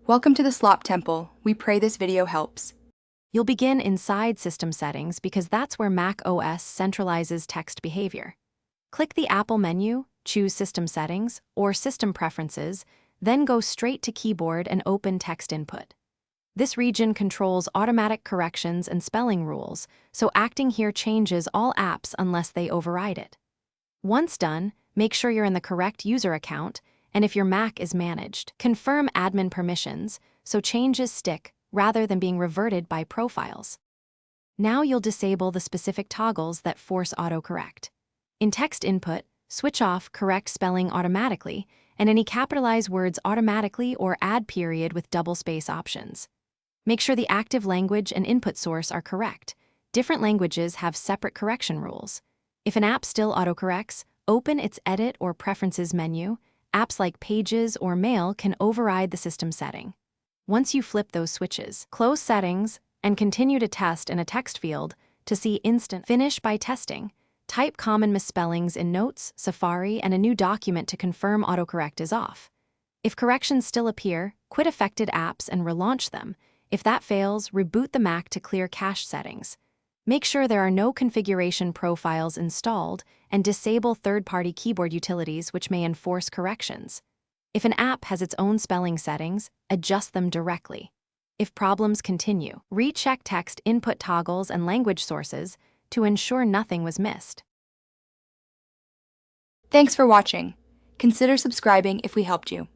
Welcome to the Slop Temple. We pray this video helps. You'll begin inside System Settings because that's where Mac OS centralizes text behavior. Click the Apple menu, choose System Settings or System Preferences, then go straight to Keyboard and open Text Input. This region controls automatic corrections and spelling rules, so acting here changes all apps unless they override it. Once done, make sure you're in the correct user account, and if your Mac is managed, confirm admin permissions so changes stick rather than being reverted by profiles. Now you'll disable the specific toggles that force autocorrect. In text input, switch off correct spelling automatically and any capitalize words automatically or add period with double space options. Make sure the active language and input source are correct. Different languages have separate correction rules. If an app still autocorrects, open its Edit or Preferences menu. Apps like Pages or Mail can override the system setting. Once you flip those switches, close Settings and continue to test in a text field to see instant finish by testing. Type common misspellings in Notes, Safari, and a new document to confirm autocorrect is off. If corrections still appear, quit affected apps and relaunch them. If that fails, reboot the Mac to clear cache settings. Make sure there are no configuration profiles installed and disable third-party keyboard utilities which may enforce corrections. If an app has its own spelling settings, adjust them directly. If problems continue, recheck text input toggles and language sources to ensure nothing was missed. Thanks for watching. Consider subscribing if we helped you.